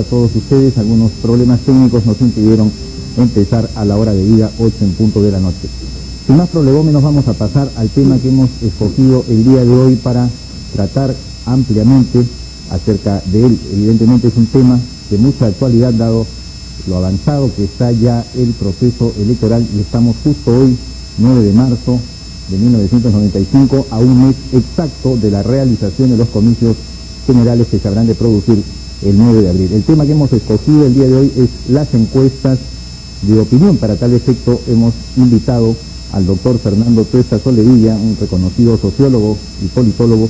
A todos ustedes, algunos problemas técnicos nos impidieron empezar a la hora de día 8 en punto de la noche. Sin más prolegómenos, vamos a pasar al tema que hemos escogido el día de hoy para tratar ampliamente acerca de él. Evidentemente es un tema de mucha actualidad dado lo avanzado que está ya el proceso electoral y estamos justo hoy, 9 de marzo de 1995, a un mes exacto de la realización de los comicios generales que se habrán de producir el 9 de abril. El tema que hemos escogido el día de hoy es las encuestas de opinión. Para tal efecto hemos invitado al doctor Fernando Tuesta Soldevilla, un reconocido sociólogo y politólogo,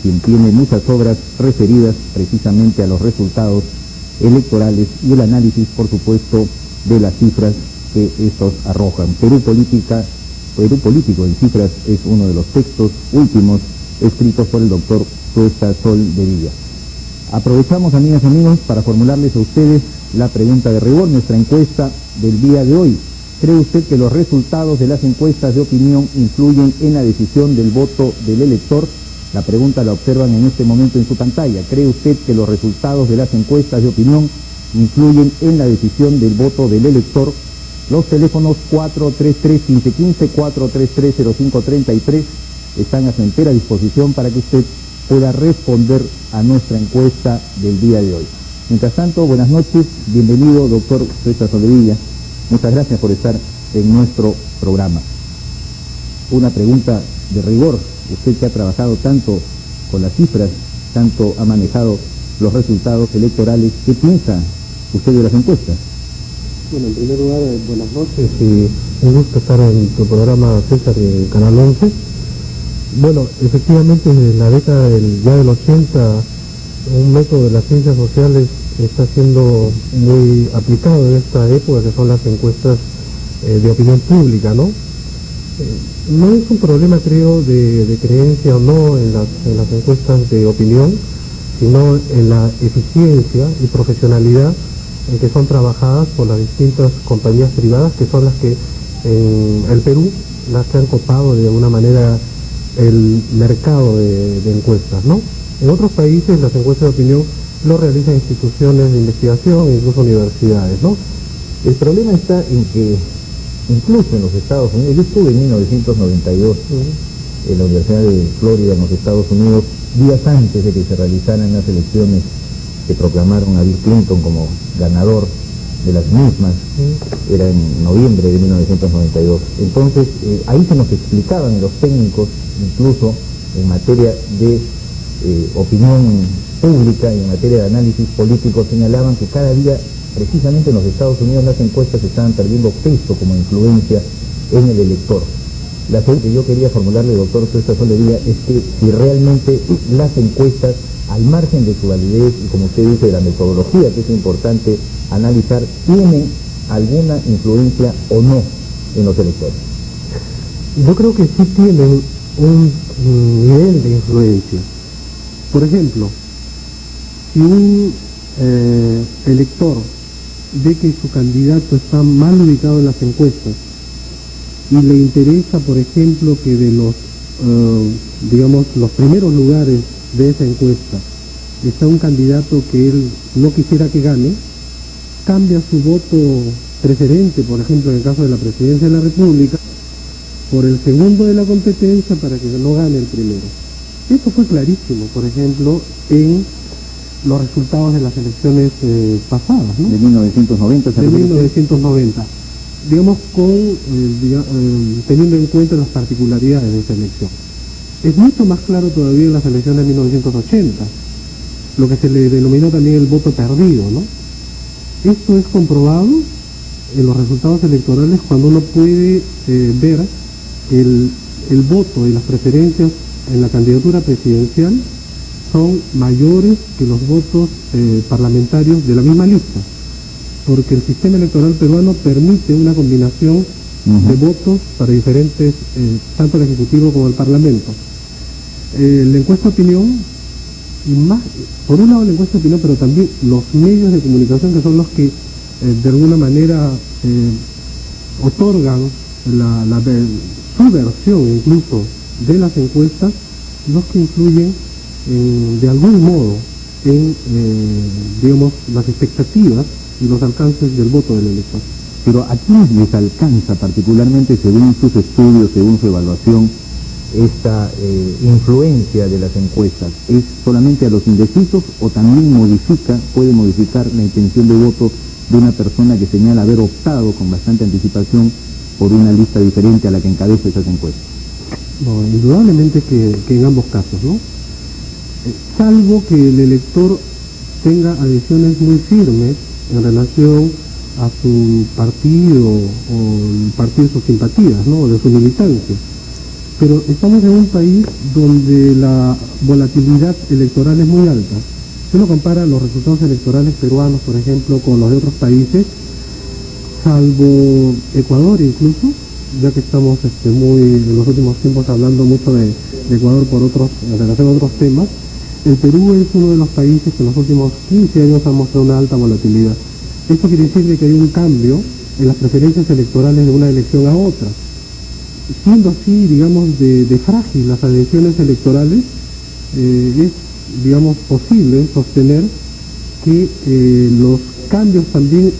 quien tiene muchas obras referidas precisamente a los resultados electorales y el análisis, por supuesto, de las cifras que estos arrojan. Perú Político en Cifras es uno de los textos últimos escritos por el doctor Tuesta Soldevilla. Aprovechamos, amigas y amigos, para formularles a ustedes la pregunta de rigor, nuestra encuesta del día de hoy. ¿Cree usted que los resultados de las encuestas de opinión influyen en la decisión del voto del elector? La pregunta la observan en este momento en su pantalla. ¿Cree usted que los resultados de las encuestas de opinión influyen en la decisión del voto del elector? Los teléfonos 433-1515, 433-0533 están a su entera disposición para que usted pueda responder a nuestra encuesta del día de hoy. Mientras tanto, buenas noches, bienvenido doctor Tuesta Soldevilla, muchas gracias por estar en nuestro programa. Una pregunta de rigor, usted que ha trabajado tanto con las cifras, tanto ha manejado los resultados electorales, ¿qué piensa usted de las encuestas? Bueno, en primer lugar, buenas noches y un gusto estar en tu programa, César, de Canal 11. Bueno, efectivamente, desde la década del 80, un método de las ciencias sociales está siendo muy aplicado en esta época, que son las encuestas de opinión pública, ¿no? No es un problema, creo, de creencia o no en las encuestas de opinión, sino en la eficiencia y profesionalidad en que son trabajadas por las distintas compañías privadas, que son las que en el Perú, las que han copado de alguna manera el mercado de encuestas, ¿no? En otros países las encuestas de opinión lo realizan instituciones de investigación, incluso universidades, ¿no? El problema está en que incluso en los Estados Unidos, yo estuve en 1992 en la Universidad de Florida en los Estados Unidos, días antes de que se realizaran las elecciones que proclamaron a Bill Clinton como ganador de las mismas, era en noviembre de 1992. Entonces, ahí se nos explicaban los técnicos, incluso en materia de opinión pública y en materia de análisis político, señalaban que cada día, precisamente en los Estados Unidos, las encuestas estaban perdiendo peso como influencia en el elector. La pregunta que yo quería formularle, doctor Tuesta Soldevilla, es que si realmente las encuestas, al margen de su validez y, como usted dice, de la metodología, que es importante analizar, ¿tienen alguna influencia o no en los electores? Yo creo que sí tienen un nivel de influencia. Por ejemplo, si un elector ve que su candidato está mal ubicado en las encuestas y le interesa, por ejemplo, que de los, los primeros lugares de esa encuesta está un candidato que él no quisiera que gane, cambia su voto preferente, por ejemplo en el caso de la presidencia de la República, por el segundo de la competencia para que no gane el primero. Esto fue clarísimo, por ejemplo, en los resultados de las elecciones pasadas, ¿no? De 1990. De 1990. Digamos, teniendo en cuenta las particularidades de esa elección. Es mucho más claro todavía en las elecciones de 1980, lo que se le denominó también el voto perdido, ¿no? Esto es comprobado en los resultados electorales cuando uno puede ver el voto y las preferencias en la candidatura presidencial son mayores que los votos parlamentarios de la misma lista, porque el sistema electoral peruano permite una combinación de votos para diferentes, tanto el Ejecutivo como el Parlamento. La encuesta de opinión, y más, por un lado la encuesta de opinión, pero también los medios de comunicación, que son los que de alguna manera otorgan su versión incluso de las encuestas, los que influyen de algún modo en, digamos, las expectativas y los alcances del voto del elector. Pero ¿a quiénes les alcanza particularmente, según sus estudios, según su evaluación, esta influencia de las encuestas? ¿Es solamente a los indecisos o también puede modificar la intención de voto de una persona que señala haber optado con bastante anticipación por una lista diferente a la que encabeza esas encuestas? No, indudablemente que en ambos casos, ¿no? Salvo que el elector tenga adhesiones muy firmes en relación a su partido o el partido de sus simpatías, ¿no? De su militancia. Pero estamos en un país donde la volatilidad electoral es muy alta. Si uno compara los resultados electorales peruanos, por ejemplo, con los de otros países, salvo Ecuador incluso, ya que estamos en los últimos tiempos hablando mucho de Ecuador en relación a otros temas, el Perú es uno de los países que en los últimos 15 años ha mostrado una alta volatilidad. Esto quiere decir de que hay un cambio en las preferencias electorales de una elección a otra. Siendo así, digamos, de frágil las adhesiones electorales, es, digamos, posible sostener que los cambios también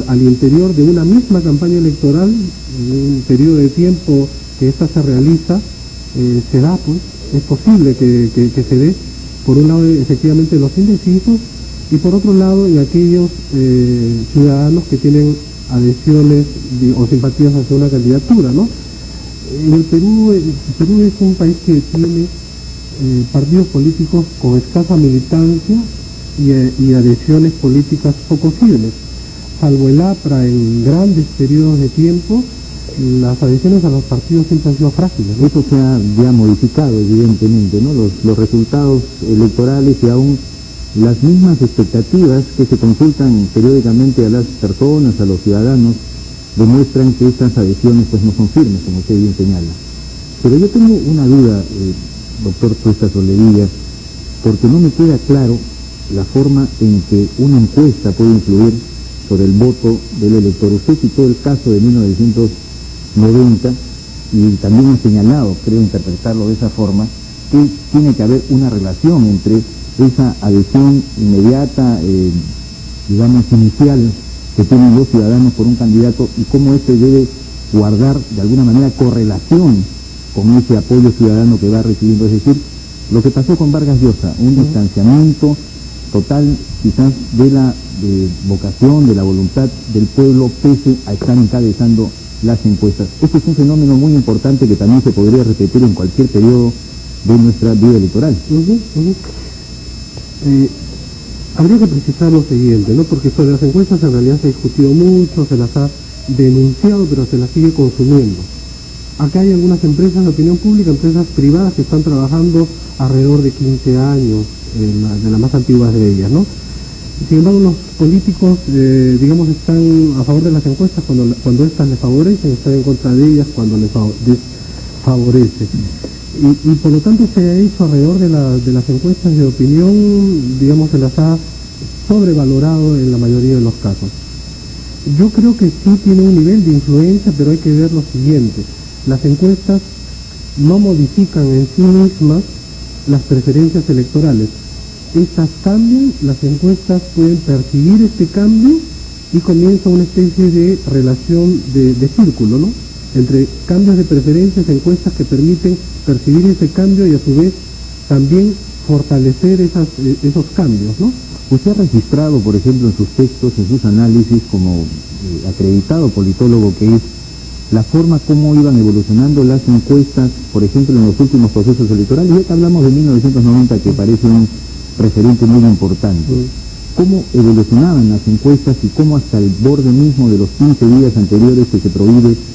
al interior de una misma campaña electoral, en un periodo de tiempo que ésta se realiza, se da, pues, es posible que se dé, por un lado, efectivamente, los indecisos, y por otro lado, en aquellos ciudadanos que tienen adhesiones o simpatías hacia una candidatura, ¿no? En el Perú es un país que tiene partidos políticos con escasa militancia y adhesiones políticas poco firmes. Salvo el APRA en grandes periodos de tiempo, las adhesiones a los partidos siempre han sido frágiles, ¿no? Eso se ha ya modificado, evidentemente, ¿no? Los resultados electorales y aún las mismas expectativas que se consultan periódicamente a las personas, a los ciudadanos, demuestran que estas adhesiones pues no son firmes, como usted bien señala. Pero yo tengo una duda, doctor Tuesta Soldevilla, porque no me queda claro la forma en que una encuesta puede influir sobre el voto del elector. Usted citó el caso de 1990 y también ha señalado, creo interpretarlo de esa forma, que tiene que haber una relación entre esa adhesión inmediata, digamos inicial, que tienen los ciudadanos por un candidato y cómo éste debe guardar de alguna manera correlación con ese apoyo ciudadano que va recibiendo. Es decir, lo que pasó con Vargas Llosa, un distanciamiento total quizás de la vocación, de la voluntad del pueblo, pese a estar encabezando las encuestas. Este es un fenómeno muy importante que también se podría repetir en cualquier periodo de nuestra vida electoral. Habría que precisar lo siguiente, ¿no? Porque sobre las encuestas en realidad se ha discutido mucho, se las ha denunciado, pero se las sigue consumiendo. Acá hay algunas empresas de opinión pública, empresas privadas que están trabajando alrededor de 15 años, de las más antiguas de ellas, ¿no? Sin embargo, los políticos, digamos, están a favor de las encuestas cuando estas les favorecen, están en contra de ellas cuando les desfavorecen. Y por lo tanto se ha hecho alrededor de las encuestas de opinión, digamos, se las ha sobrevalorado en la mayoría de los casos. Yo creo que sí tiene un nivel de influencia, pero hay que ver lo siguiente. Las encuestas no modifican en sí mismas las preferencias electorales. Estas cambian, las encuestas pueden percibir este cambio y comienza una especie de relación de círculo, ¿no? Entre cambios de preferencias, encuestas que permiten percibir ese cambio y a su vez también fortalecer esos cambios, ¿no? Usted ha registrado, por ejemplo, en sus textos, en sus análisis, como acreditado politólogo que es, la forma como iban evolucionando las encuestas, por ejemplo, en los últimos procesos electorales. Ya que hablamos de 1990, que parece un referente muy importante. Cómo evolucionaban las encuestas y cómo hasta el borde mismo de los 15 días anteriores que se prohíbe